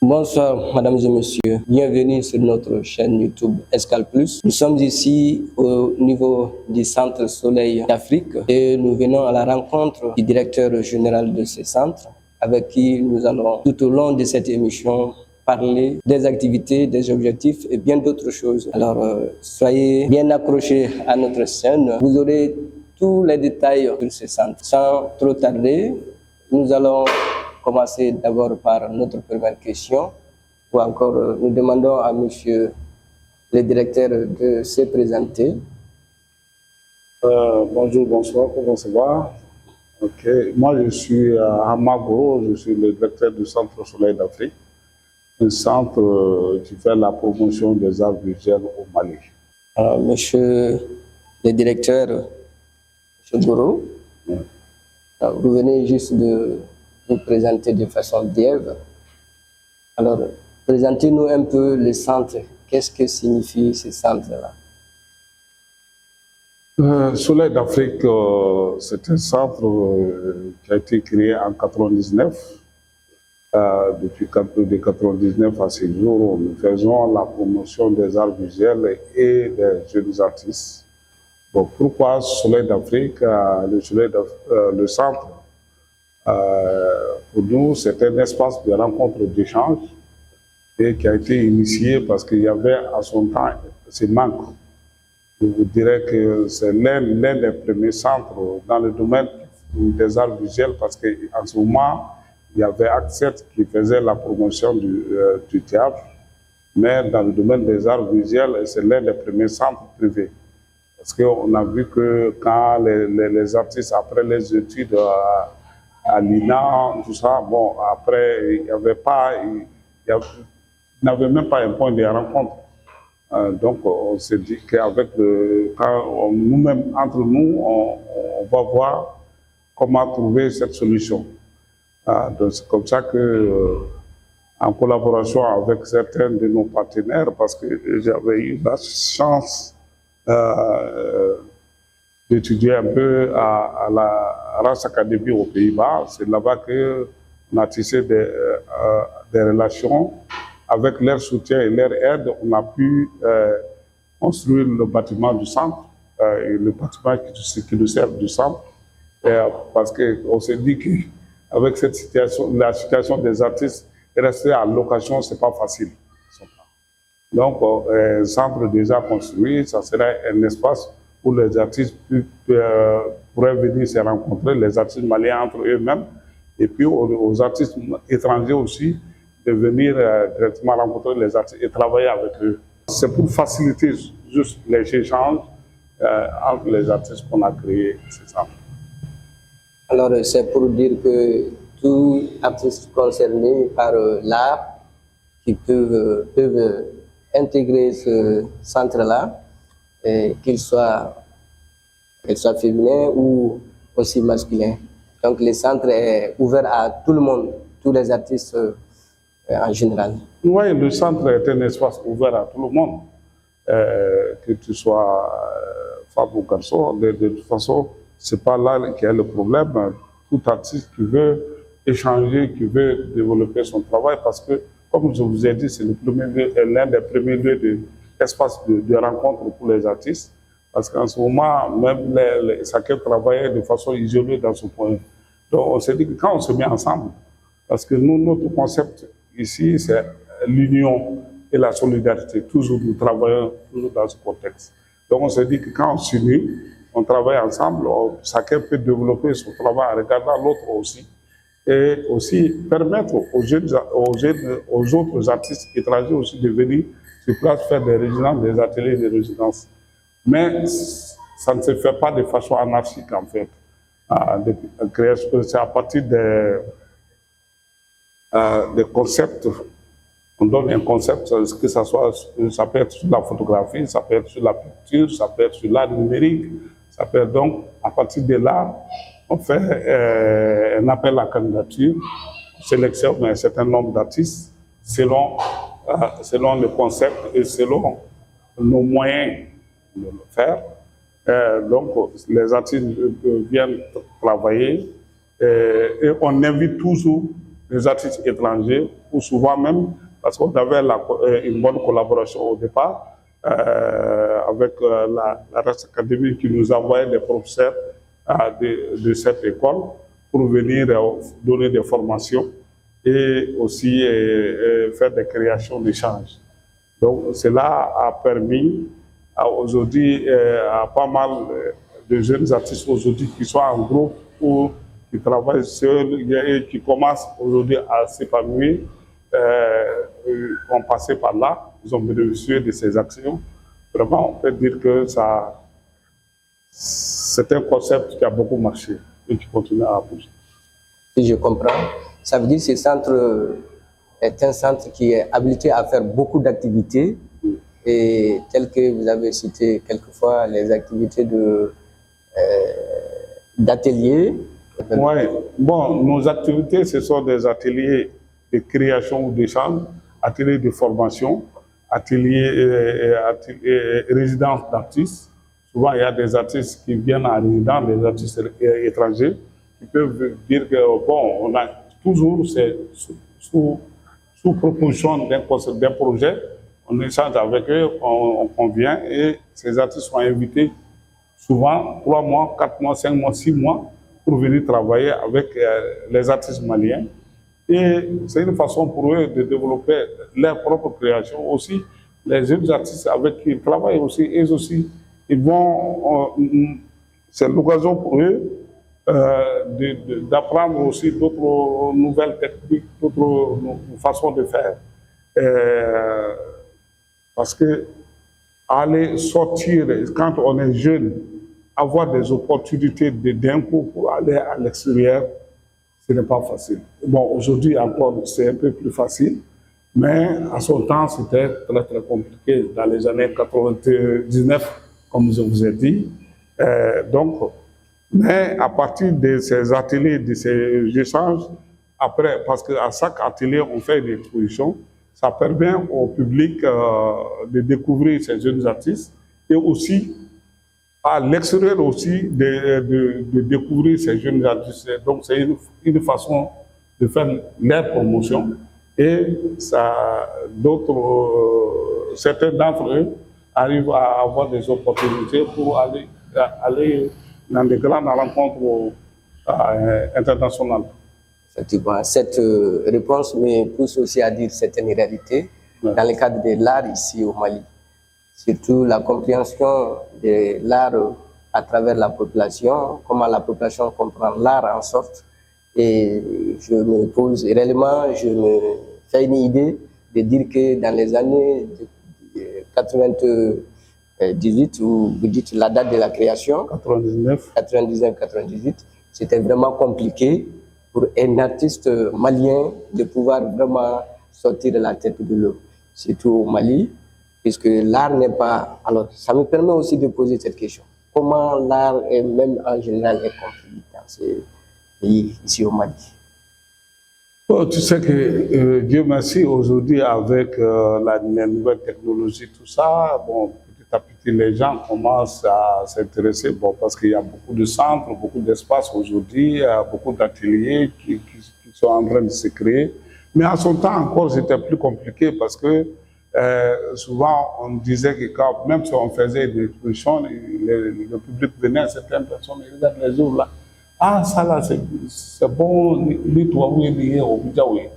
Bonsoir, mesdames et messieurs. Bienvenue sur notre chaîne YouTube Escale Plus. Nous sommes ici au niveau du Centre Soleil d'Afrique et nous venons à la rencontre du directeur général de ce centre avec qui nous allons tout au long de cette émission parler des activités, des objectifs et bien d'autres choses. Alors, soyez bien accrochés à notre chaîne. Vous aurez tous les détails sur ce centre. Sans trop tarder, nous allons commencer d'abord par notre première question, ou encore nous demandons à monsieur le directeur de se présenter. Bonjour, bonsoir, comment ça va? Ok, moi je suis à Hamago, je suis le directeur du Centre Soleil d'Afrique, un centre qui fait la promotion des arts visuels au Mali. Alors, monsieur le directeur, monsieur Goro, oui. Vous venez juste de vous présenter de façon brève. Alors, présentez-nous un peu le centre. Qu'est-ce que signifie ce centre-là? Soleil d'Afrique, c'est un centre qui a été créé en 1999. Depuis 1999 à ce jour, nous faisons la promotion des arts visuels et des jeunes artistes. Bon, pourquoi Soleil d'Afrique? Le centre, pour nous, c'est un espace de rencontre, d'échange et qui a été initié parce qu'il y avait à son temps ce manque. Je vous dirais que c'est l'un des premiers centres dans le domaine des arts visuels parce qu'en ce moment, il y avait Accès qui faisait la promotion du théâtre, mais dans le domaine des arts visuels, c'est l'un des premiers centres privés. Parce qu'on a vu que quand les artistes, après les études à l'INA, tout ça, bon, après, il n'avait même pas un point de rencontre. Donc, on s'est dit qu'avec nous-mêmes, entre nous, on va voir comment trouver cette solution. Donc, c'est comme ça que, en collaboration avec certains de nos partenaires, parce que j'avais eu la chance d'étudier un peu à la Race Academy aux Pays-Bas. C'est là-bas qu'on a tissé des relations. Avec leur soutien et leur aide, on a pu construire le bâtiment du centre, et le bâtiment qui nous sert du centre, parce qu'on s'est dit qu'avec cette situation, la situation des artistes, rester en location, ce n'est pas facile. Donc, un centre déjà construit, ça serait un espace où les artistes pourraient venir se rencontrer, les artistes maliens entre eux-mêmes, et puis aux artistes étrangers aussi, de venir directement rencontrer les artistes et travailler avec eux. C'est pour faciliter juste les échanges entre les artistes qu'on a créé ce centre. Alors, c'est pour dire que tous artistes concernés par l'art qui peuvent intégrer ce centre-là, qu'il soit féminin ou aussi masculin. Donc, le centre est ouvert à tout le monde, tous les artistes en général. Oui, le centre est un espace ouvert à tout le monde, que tu sois femme ou garçon. De toute façon, ce n'est pas là qu'il y a le problème. Tout artiste qui veut échanger, qui veut développer son travail, parce que, comme je vous ai dit, c'est l'un des premiers lieux d'espace de rencontre pour les artistes, parce qu'en ce moment, même chacun travaillait de façon isolée dans son point. Donc, on s'est dit que quand on se met ensemble, parce que nous, notre concept ici, c'est l'union et la solidarité. Toujours, nous travaillons toujours dans ce contexte. Donc, on s'est dit que quand on s'unit, on travaille ensemble, chacun peut développer son travail en regardant l'autre aussi. Et aussi permettre aux autres artistes étrangers aussi de venir sur place faire des résidences, des ateliers de résidence. Mais ça ne se fait pas de façon anarchique, en fait. C'est à partir des concepts. On donne un concept, que ça peut être sur la photographie, ça peut être sur la peinture, ça peut être sur l'art numérique. Ça peut être donc, à partir de là, on fait un appel à candidature, on sélectionne un certain nombre d'artistes selon le concept et selon nos moyens de le faire. Donc, les artistes viennent travailler et on invite toujours des artistes étrangers, ou souvent même, parce qu'on avait une bonne collaboration au départ, avec la Race Académie qui nous envoyait des professeurs de cette école pour venir donner des formations et aussi faire des créations d'échanges. Donc cela a permis aujourd'hui à pas mal de jeunes artistes aujourd'hui qui sont en groupe ou qui travaillent seuls et qui commencent aujourd'hui à s'épanouir, ont passé par là, ils ont bénéficié de ces actions. Vraiment, on peut dire que c'est un concept qui a beaucoup marché et qui continue à bouger. Si je comprends, ça veut dire que ce centre est un centre qui est habilité à faire beaucoup d'activités, et tel que vous avez cité quelquefois les activités d'atelier. Oui, bon, nos activités, ce sont des ateliers de création ou d'échange, ateliers de formation, ateliers résidence d'artistes. Souvent, il y a des artistes qui viennent en résidence, des artistes étrangers, qui peuvent dire que, bon, on a toujours, sous proposition d'un projet, on échange avec eux, on convient, et ces artistes sont invités souvent 3 mois, 4 mois, 5 mois, 6 mois pour venir travailler avec les artistes maliens. Et c'est une façon pour eux de développer leur propre création aussi. Les jeunes artistes avec qui ils travaillent aussi, eux aussi, ils vont, c'est l'occasion pour eux d'apprendre aussi d'autres nouvelles techniques, d'autres façons de faire. Parce que aller sortir, quand on est jeune, avoir des opportunités d'un coup pour aller à l'extérieur, ce n'est pas facile. Bon, aujourd'hui encore, c'est un peu plus facile, mais à son temps, c'était très, très compliqué dans les années 99, comme je vous ai dit. Donc, mais à partir de ces ateliers, de ces échanges, après, parce qu'à chaque atelier, on fait une exposition, ça permet au public de découvrir ces jeunes artistes et aussi à l'extérieur aussi de découvrir ces jeunes artistes. Donc c'est une façon de faire leur promotion et certains d'entre eux arrivent à avoir des opportunités pour aller dans des grandes rencontres internationales. Effectivement, cette réponse me pousse aussi à dire certaines réalités dans le cadre de l'art ici au Mali. Surtout la compréhension de l'art à travers la population, comment la population comprend l'art en sorte. Et je me pose réellement, je me fais une idée de dire que dans les années 98, où vous dites la date de la création, 99-98, c'était vraiment compliqué pour un artiste malien de pouvoir vraiment sortir de la tête de l'eau, surtout au Mali, puisque l'art n'est pas... Alors, ça me permet aussi de poser cette question. Comment l'art, même en général, est compris dans ces pays, ici au Mali? Oh, tu sais que, Dieu merci, aujourd'hui, avec les nouvelles technologies, tout ça, bon, petit à petit, les gens commencent à s'intéresser, bon, parce qu'il y a beaucoup de centres, beaucoup d'espaces aujourd'hui, beaucoup d'ateliers qui sont en train de se créer. Mais à son temps encore, c'était plus compliqué parce que souvent, on disait que quand, même si on faisait des expositions, le public venait, certaines personnes, ils regardent les œuvres là. Ah, ça là, c'est bon, les toi, oui, lié au Bidjaoui.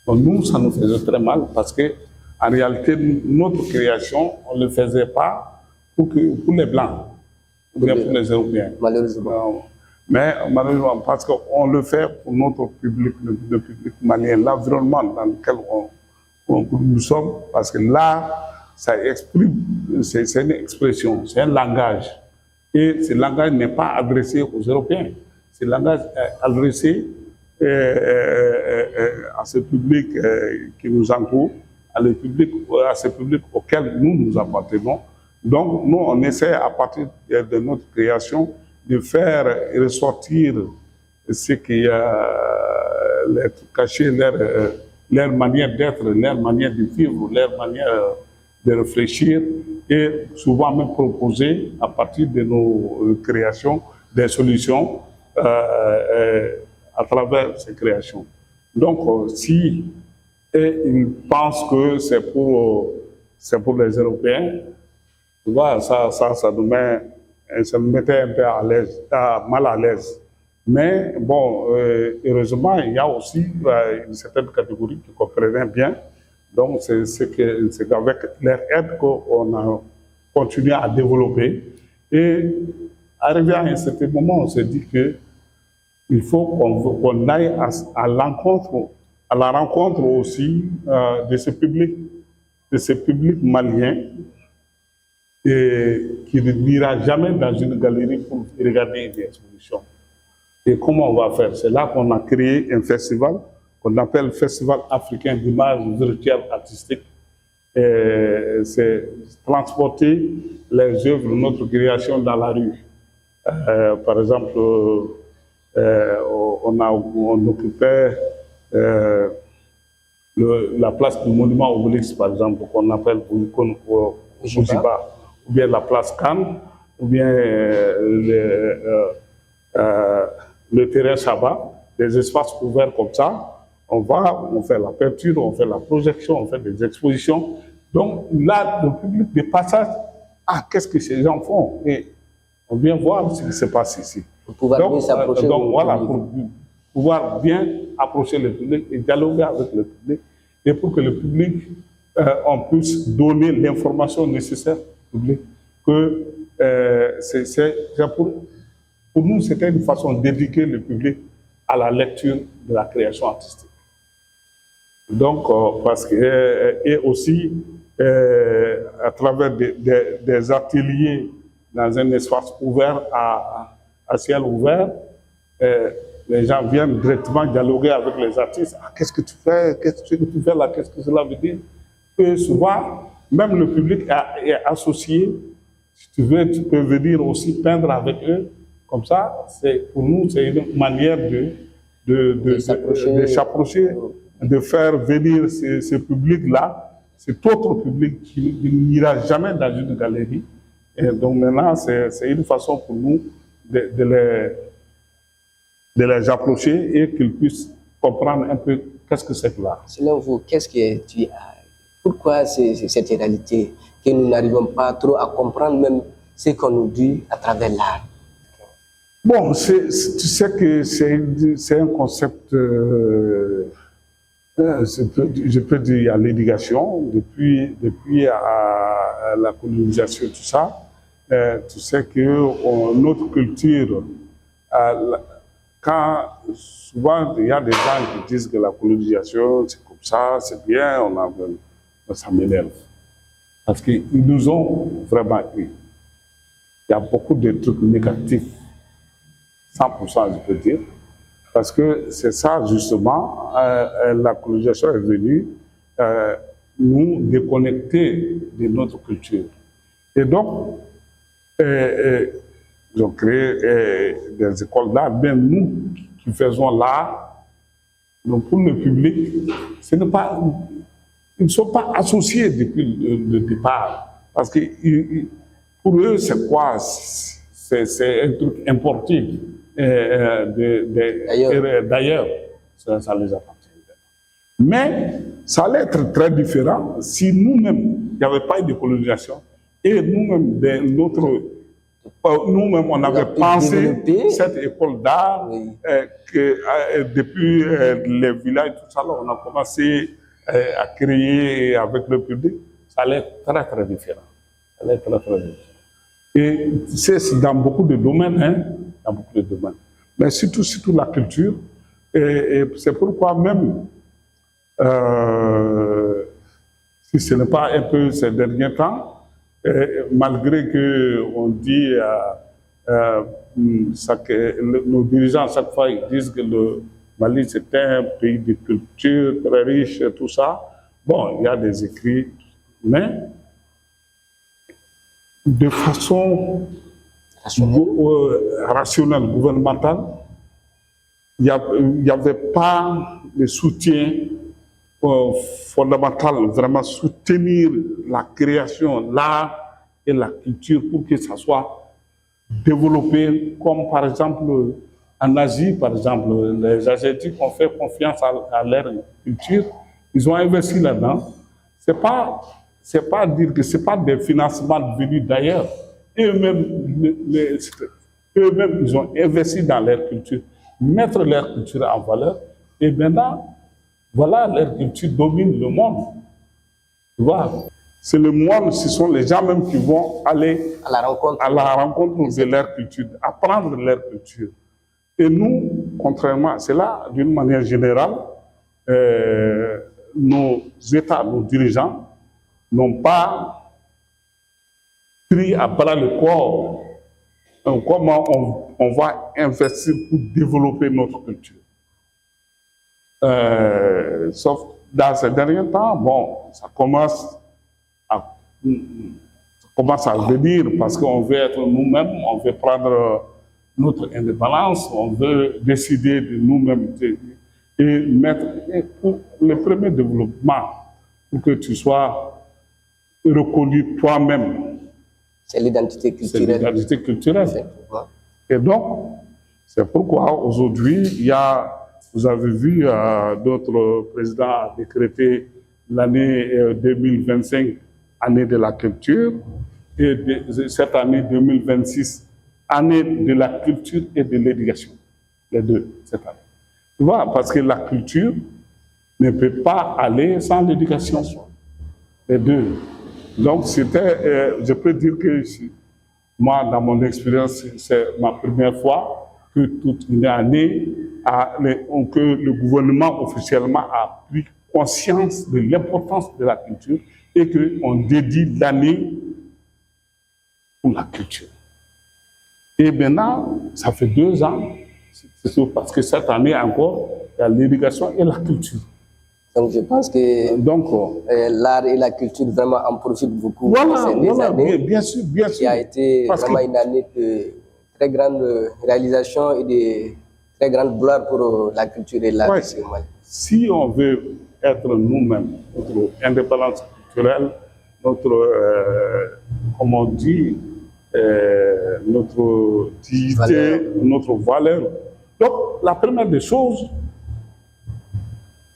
Donc nous, ça nous faisait très mal parce que, en réalité, notre création, on ne le faisait pas pour les Blancs, ou bien pour les Européens. Malheureusement. Mais malheureusement, parce qu'on le fait pour notre public, le public malien, l'environnement dans lequel nous sommes, parce que là, ça exprime, c'est une expression, c'est un langage. Et ce langage n'est pas adressé aux Européens. Ce langage est adressé à ce public qui nous entoure, à ce public auquel nous appartenons. Donc, nous, on essaie, à partir de notre création, de faire ressortir ce qui est caché, leur manière d'être, leur manière de vivre, leur manière de réfléchir et souvent même proposer à partir de nos créations des solutions à travers ces créations. Donc, si ils pensent que c'est pour les Européens, tu vois, ça nous mettait un peu à l'aise, mal à l'aise. Mais bon, heureusement, il y a aussi une certaine catégorie qui comprenait bien. Donc, c'est qu'avec leur aide qu'on a continué à développer. Et arrivé à un certain moment, on s'est dit que il faut qu'on aille à la rencontre aussi de ce public malien et qui ne n'ira jamais dans une galerie pour regarder une exposition. Et comment on va faire? C'est là qu'on a créé un festival qu'on appelle Festival africain d'images virtuelles artistiques. C'est transporter les œuvres de notre création dans la rue. Par exemple, on occupait la place du monument Obélix, par exemple, qu'on appelle Bougiba, ou bien la place Cannes, ou bien le terrain Chabat, des espaces ouverts comme ça. On fait la peinture, on fait la projection, on fait des expositions. Donc là, le public de passage, qu'est-ce que ces gens font? Et on vient voir ce qui se passe ici. Pour pouvoir bien s'approcher. Donc voilà, pour pouvoir bien approcher le public et dialoguer avec le public, et pour que le public, on puisse donner l'information nécessaire au public, que pour nous, c'était une façon d'éduquer le public à la lecture de la création artistique. Donc, parce que, et aussi, à travers des ateliers dans un espace ouvert, à ciel ouvert, les gens viennent directement dialoguer avec les artistes. Qu'est-ce que tu fais? Qu'est-ce que tu fais là? Qu'est-ce que cela veut dire? Et souvent, même le public est associé. Si tu veux, tu peux venir aussi peindre avec eux. Comme ça, pour nous, c'est une manière de s'approcher, de faire venir ce public-là, cet autre public qui n'ira jamais dans une galerie. Et donc maintenant, c'est une façon pour nous de les approcher et qu'ils puissent comprendre un peu qu'est-ce que c'est que l'art. Selon vous, pourquoi cette réalité que nous n'arrivons pas trop à comprendre même ce qu'on nous dit à travers l'art? Bon, tu sais que c'est un concept, je peux dire, à l'éducation, depuis la colonisation, tout ça. Tu sais que notre culture, quand souvent il y a des gens qui disent que la colonisation, c'est comme ça, c'est bien, ça m'énerve. Parce qu'ils nous ont vraiment eu. Il y a beaucoup de trucs négatifs. 100%, je peux dire, parce que c'est ça justement, la colonisation est venue nous déconnecter de notre culture. Et donc, ils ont créé des écoles d'art, même nous qui faisons l'art, donc pour le public, ils ne sont pas associés depuis le départ, parce que pour eux, c'est quoi? C'est un truc importé. D'ailleurs, ça les appartient. Mais ça allait être très différent si nous-mêmes, il n'y avait pas eu de colonisation, et nous-mêmes, on avait pensé cette école d'art, depuis les villages, tout ça, là, on a commencé à créer avec le public, ça allait être très, très différent. Ça allait être très, très différent. Et c'est dans beaucoup de domaines, dans beaucoup de domaines. Mais surtout la culture. Et c'est pourquoi même, si ce n'est pas un peu ces derniers temps, malgré qu'on dit, nos dirigeants, à chaque fois, ils disent que le Mali, c'est un pays de culture très riche, tout ça. Bon, il y a des écrits, mais de façon rationnelle, gouvernementale, il n'y avait pas de soutien fondamental, vraiment soutenir la création, l'art et la culture pour que ça soit développé, comme par exemple En Asie, par exemple, les Asiatiques ont fait confiance à leur culture, ils ont investi là-dedans. C'est pas dire que c'est pas des financements venus d'ailleurs. Eux-mêmes, ils ont investi dans leur culture, mettre leur culture en valeur, et maintenant, voilà, leur culture domine le monde. Tu vois, c'est le monde, ce sont les gens même qui vont aller À la rencontre. à la rencontre de leur culture, apprendre leur culture. Et nous, contrairement à cela, d'une manière générale, nos États, nos dirigeants n'ont pas pris à bras le corps comment on va investir pour développer notre culture. Sauf dans ces derniers temps, bon, ça commence à venir parce qu'on veut être nous-mêmes, on veut prendre notre indépendance, on veut décider de nous-mêmes et mettre pour le premier développement, pour que tu sois reconnu toi-même. C'est l'identité culturelle. C'est l'identité culturelle. Effectivement. Et donc, c'est pourquoi aujourd'hui, vous avez vu, notre président a décrété l'année 2025, année de la culture, et cette année 2026, année de la culture et de l'éducation. Les deux, cette année. Tu vois, parce que la culture ne peut pas aller sans l'éducation. Les deux. Donc, je peux dire que moi, dans mon expérience, c'est ma première fois que toute une année, que le gouvernement officiellement a pris conscience de l'importance de la culture et qu'on dédie l'année pour la culture. Et maintenant, ça fait 2 ans, c'est parce que cette année encore, il y a l'éducation et la culture. Donc je pense que l'art et la culture vraiment en profitent beaucoup. Voilà, bien sûr. Qui a été vraiment une année de très grande réalisation et de très grande gloire pour la culture et l'art. Ouais. Si on veut être nous-mêmes, notre indépendance culturelle, notre, comme on dit, notre dignité, notre valeur. Donc, la première des choses,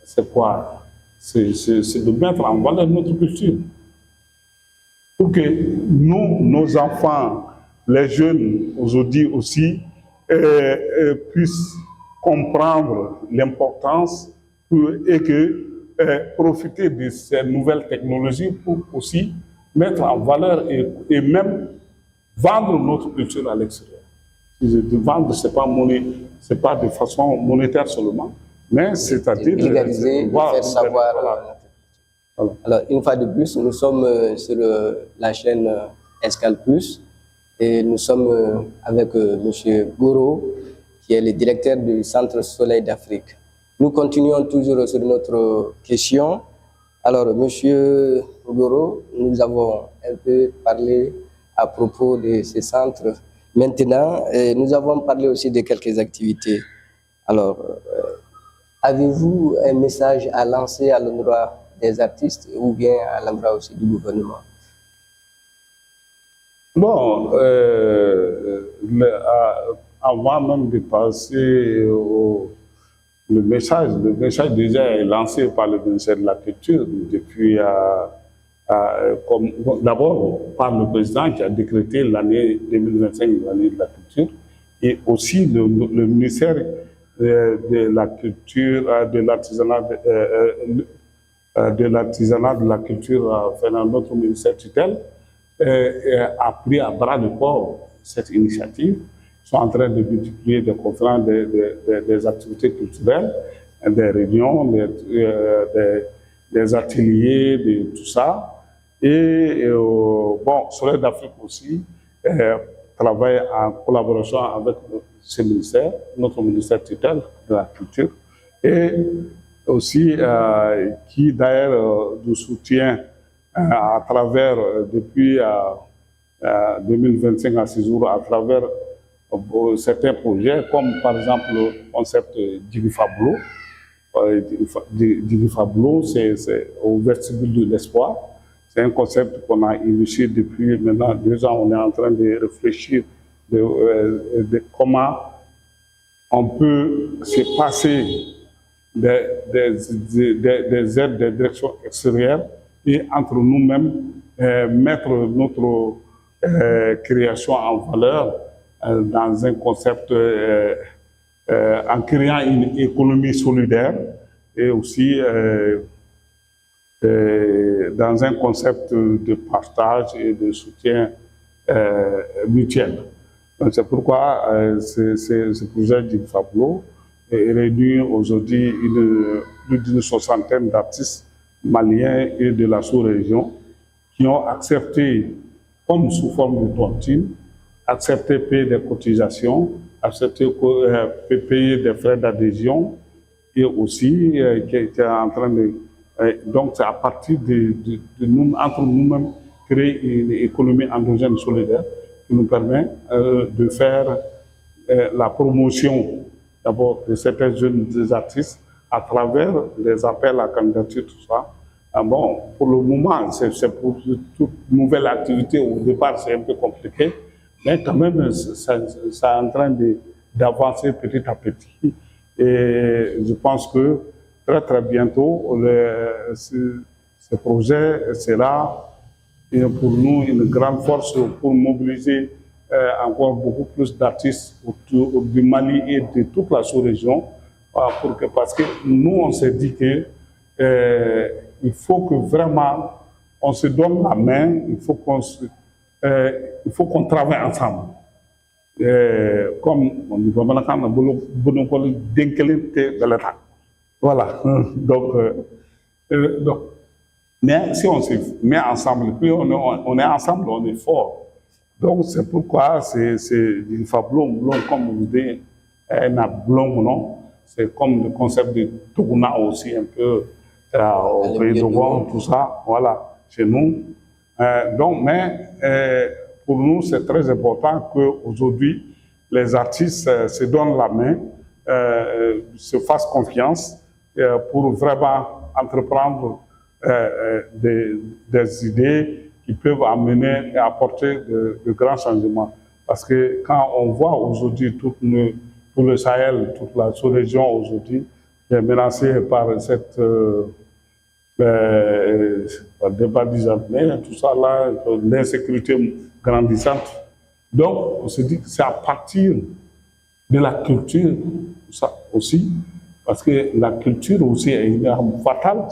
c'est quoi? C'est de mettre en valeur notre culture. Pour que nous, nos enfants, les jeunes aujourd'hui aussi, puissent comprendre l'importance et profiter de ces nouvelles technologies pour aussi mettre en valeur et même vendre notre culture à l'extérieur. De vendre, ce n'est pas de façon monétaire seulement, mais c'est-à-dire de vulgariser, de faire savoir. Voilà. Alors, une fois de plus, nous sommes sur la chaîne Escale Plus et nous sommes avec M. Goro, qui est le directeur du Centre Soleil d'Afrique. Nous continuons toujours sur notre question. Alors, M. Goro, nous avons un peu parlé à propos de ces centres. Maintenant, nous avons parlé aussi de quelques activités. Alors, avez-vous un message à lancer à l'endroit des artistes ou bien à l'endroit aussi du gouvernement? Bon, avant même de passer le message déjà est lancé par le ministère de la Culture depuis, d'abord par le président qui a décrété l'année 2025, l'année de la culture, et aussi le ministère de la culture, de l'artisanat, de la culture, notre ministère tutelle, a pris à bras le corps cette initiative. Ils sont en train de multiplier des conférences, des activités culturelles, des réunions, des ateliers, de tout ça. Et bon, Soleil d'Afrique aussi travaille en collaboration avec ce ministère, notre ministère tutelle de la culture, et aussi qui d'ailleurs nous soutient à travers, depuis 2025 à ce jour, à travers certains projets, comme par exemple le concept Digifablo. Digifablo, c'est au vestibule de l'espoir. C'est un concept qu'on a initié depuis maintenant 2 ans. On est en train de réfléchir de comment on peut se passer des aides des directions extérieures et entre nous-mêmes mettre notre création en valeur dans un concept, en créant une économie solidaire et aussi dans un concept de partage et de soutien mutuel. C'est pourquoi ce projet d'Infablo réunit aujourd'hui plus d'une soixantaine d'artistes maliens et de la sous-région qui ont accepté, comme sous forme de tontine, accepté payer des cotisations, accepté payer des frais d'adhésion et aussi qui était en train de... donc c'est à partir de nous, entre nous-mêmes, créer une économie endogène solidaire qui nous permet de faire la promotion d'abord de certains jeunes artistes à travers les appels à candidature, tout ça. Bon, pour le moment, c'est pour toute nouvelle activité, au départ c'est un peu compliqué, mais quand même ça est en train d'avancer petit à petit. Et je pense que très très bientôt, ce projet sera pour nous une grande force pour mobiliser encore beaucoup plus d'artistes autour du Mali et de toute la sous-région, parce que nous on s'est dit que il faut que vraiment on se donne la main, il faut qu'on travaille ensemble. Comme on dit, voilà. Donc, mais si on se met ensemble, puis on est ensemble, on est fort. Donc c'est pourquoi c'est une Fablon, comme vous dites, non, c'est comme le concept de Togouna aussi un peu au pays de Gouan, tout ça, voilà, chez nous. Donc, mais pour nous, c'est très important qu'aujourd'hui, les artistes se donnent la main, se fassent confiance pour vraiment entreprendre des idées qui peuvent amener et apporter de grands changements. Parce que quand on voit aujourd'hui tout le Sahel, toute la sous-région aujourd'hui est menacée par cette débat d'Isabelle, tout ça là, l'insécurité grandissante. Donc on se dit que c'est à partir de la culture, ça aussi, parce que la culture aussi est une arme fatale.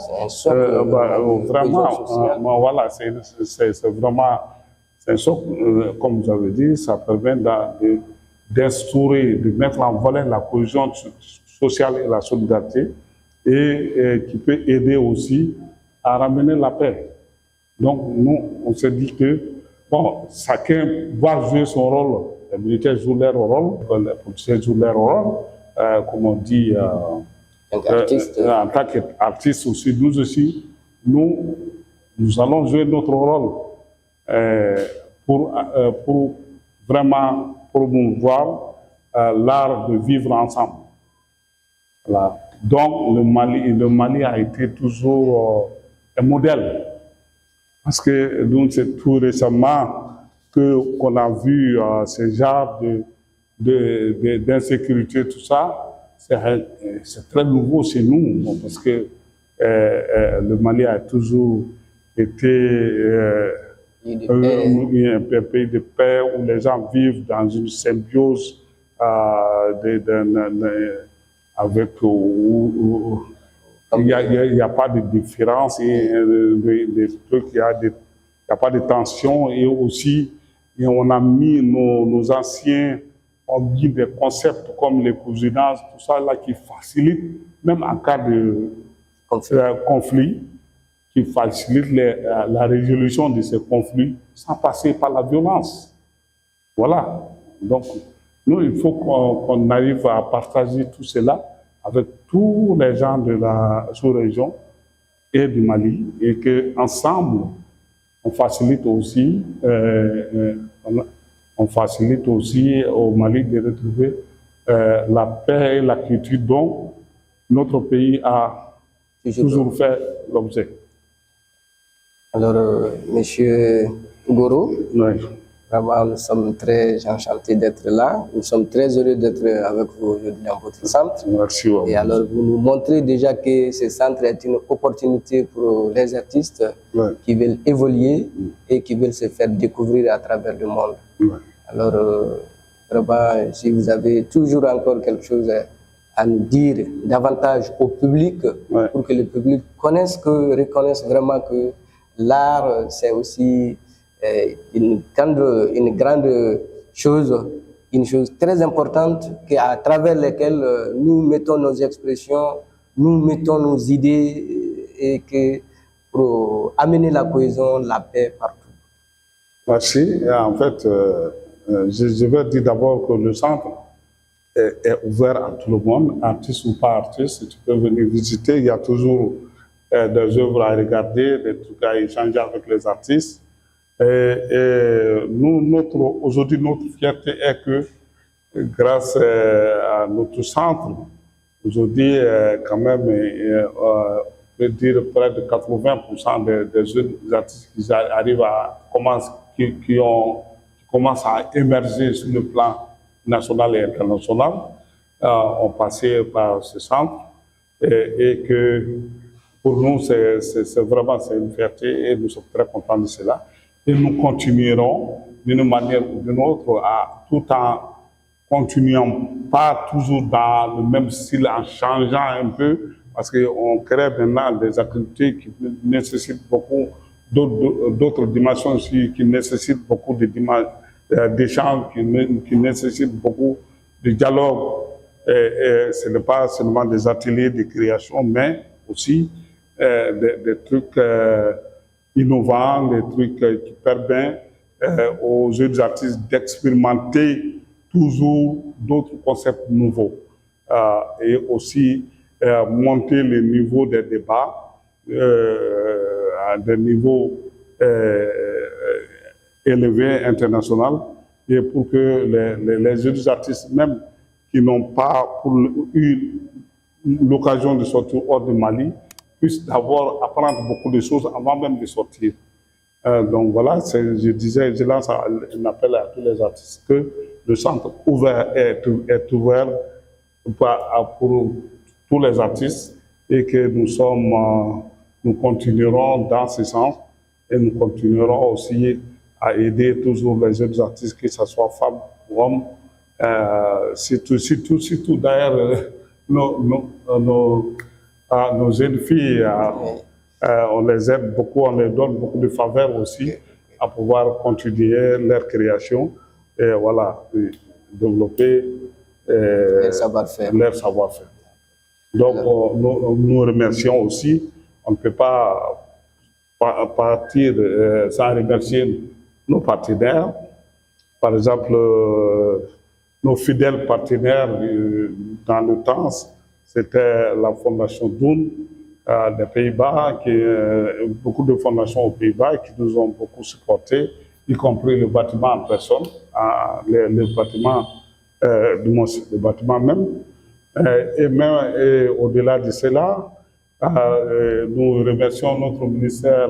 Vraiment, voilà, c'est vraiment un choc, comme vous avez dit, ça permet d'instaurer, de mettre en valeur la cohésion sociale et la solidarité, et qui peut aider aussi à ramener la paix. Donc nous, on s'est dit que, bon, chacun va jouer son rôle. Les militaires jouent leur rôle, les policiers jouent leur rôle, comme on dit, en tant qu'artiste aussi, nous aussi, nous allons jouer notre rôle pour vraiment promouvoir l'art de vivre ensemble. Voilà. Donc le Mali a été toujours un modèle, parce que nous, c'est tout récemment qu'on a vu ce genre d'insécurité, tout ça. C'est très nouveau chez nous, parce que le Mali a toujours été un pays de paix où les gens vivent dans une symbiose avec il n'y a pas de différence, il n'y a pas de tension, et aussi on a mis nos anciens ont mis des concepts comme les cousinage, tout ça là qui facilite, même en cas de conflit, qui facilite la résolution de ces conflits sans passer par la violence. Voilà. Donc, nous, il faut qu'on arrive à partager tout cela avec tous les gens de la sous-région et du Mali, et qu'ensemble, on facilite aussi au Mali de retrouver la paix et la culture dont notre pays a toujours fait l'objet. Alors, Monsieur Goro, oui. Vraiment, nous sommes très enchantés d'être là. Nous sommes très heureux d'être avec vous aujourd'hui dans votre centre. Merci. Et alors, vous nous montrez déjà que ce centre est une opportunité pour les artistes qui veulent évoluer et qui veulent se faire découvrir à travers le monde. Alors, vraiment, si vous avez toujours encore quelque chose à nous dire davantage au public, pour que le public reconnaisse vraiment que l'art, c'est aussi une grande chose, une chose très importante à travers laquelle nous mettons nos expressions, nous mettons nos idées et que pour amener la cohésion, la paix partout. Merci. Et en fait, je vais dire d'abord que le centre est ouvert à tout le monde, artiste ou pas artiste. Tu peux venir visiter. Il y a toujours des œuvres à regarder, des trucs à échanger avec les artistes. Et nous, aujourd'hui, notre fierté est que grâce à notre centre, aujourd'hui, quand même, on peut dire près de 80% des jeunes artistes qui arrivent qui commencent à émerger sur le plan national et international, ont passé par ce centre et que pour nous, c'est vraiment une fierté et nous sommes très contents de cela. Et nous continuerons d'une manière ou d'une autre tout en continuant pas toujours dans le même style, en changeant un peu, parce qu'on crée maintenant des activités qui nécessitent beaucoup d'autres dimensions aussi, qui nécessitent beaucoup d'échanges, qui nécessitent beaucoup de dialogue. Et ce n'est pas seulement des ateliers de création, mais aussi des trucs innovants, des trucs qui permettent aux jeunes artistes d'expérimenter toujours d'autres concepts nouveaux et aussi monter le niveau des débats à des niveaux élevés, internationaux, et pour que les jeunes artistes, même qui n'ont pas eu l'occasion de sortir hors de Mali, puissent d'abord apprendre beaucoup de choses avant même de sortir. Donc voilà, je lance un appel à tous les artistes que le centre est ouvert pour tous les artistes et que nous continuerons dans ce sens et nous continuerons aussi à aider toujours les jeunes artistes, que ce soit femmes ou hommes, surtout d'ailleurs nos jeunes filles. On les aide beaucoup, on leur donne beaucoup de faveurs aussi à pouvoir continuer leur création et voilà, développer leur savoir-faire. Donc, nous remercions aussi. On ne peut pas partir sans remercier nos partenaires. Par exemple, nos fidèles partenaires dans le temps, c'était la Fondation Doun des Pays-Bas, beaucoup de fondations aux Pays-Bas qui nous ont beaucoup supportés, y compris le bâtiment en personne, le bâtiment même. Et au-delà de cela, nous remercions notre ministère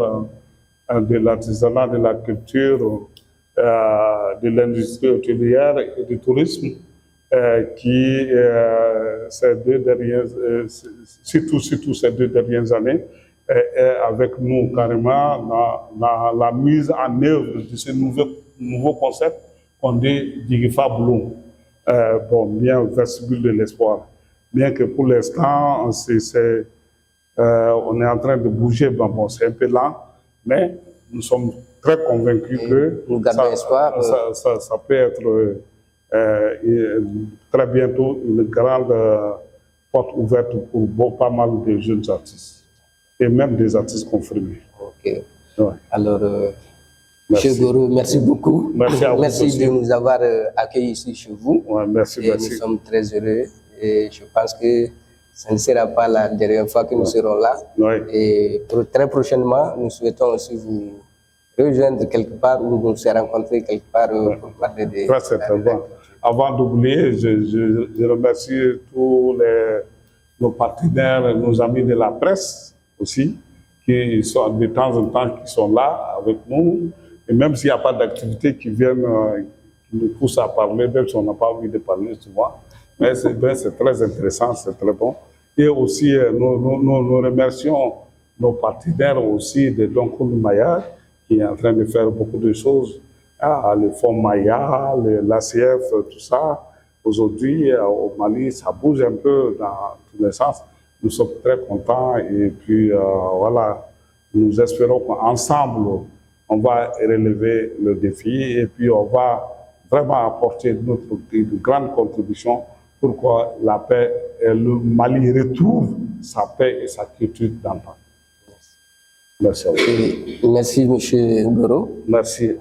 de l'artisanat, de la culture, de l'industrie hôtelière et du tourisme, qui, surtout ces 2 dernières années, est avec nous carrément dans la mise en œuvre de ce nouveau concept qu'on dit Digifa Bloom, bien vestibule de l'espoir. Bien que pour l'instant, on est en train de bouger, c'est un peu lent, mais nous sommes très convaincus que ça peut être très bientôt une grande porte ouverte pour pas mal de jeunes artistes et même des artistes confirmés. Ok. Ouais. Alors, M. Goro, merci beaucoup. Merci de nous avoir accueillis ici chez vous. Ouais, merci. Nous sommes très heureux et je pense que ce ne sera pas la dernière fois que nous serons là. Ouais. Et très prochainement, nous souhaitons aussi vous rejoindre quelque part ou nous se rencontrer quelque part pour parler de... Très certainement. Avant d'oublier, je remercie tous nos partenaires, nos amis de la presse aussi, qui sont de temps en temps qui sont là avec nous, Et même s'il n'y a pas d'activité qui viennent, qui nous pousse à parler, même si on n'a pas envie de parler souvent, mais c'est très intéressant, c'est très bon. Et aussi, nous remercions nos partenaires aussi de Donkun Maya, qui est en train de faire beaucoup de choses. Le Fonds Maya, l'ACF, tout ça. Aujourd'hui, au Mali, ça bouge un peu dans tous les sens. Nous sommes très contents et puis voilà, nous espérons qu'ensemble, on va relever le défi et puis on va vraiment apporter une grande contribution pour que la paix et le Mali retrouve sa paix et sa quiétude d'antan. Merci à vous. Merci, M. Goro. Merci.